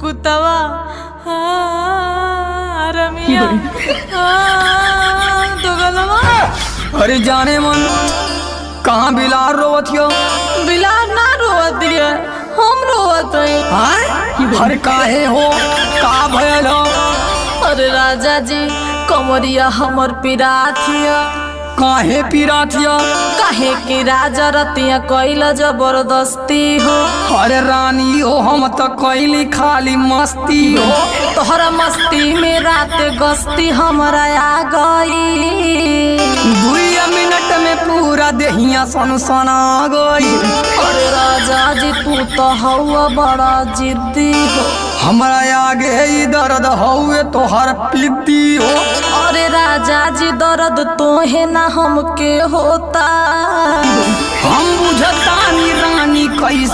कुतवा रमिया दोगलवा। अरे जाने मन कहाँ बिलार रोवत हो? बिलार ना रोवत है, हम रोवत है। अरे काहे हो, का भयल हो? अरे राजा जी कमरिया हमर पिराथिया। काहे पिराथिया? काहे कि राजा रतिया कैला जबरदस्ती हो। अरे रानी हो हम तो कैली खाली मस्ती हो। तोहरा मस्ती में रात गस्ती हमरा आ गई। 2 मिनट में पूरा देहिया सनसना गई। अरे राजा जी तू तो हवा बड़ा जिद्दी हो। हमरा आगे ही दर्द हौवे तोहर पीती हो। अरे राजा जी दर्द तोहे ना हमके होता। हम बुझतानी रानी कैसे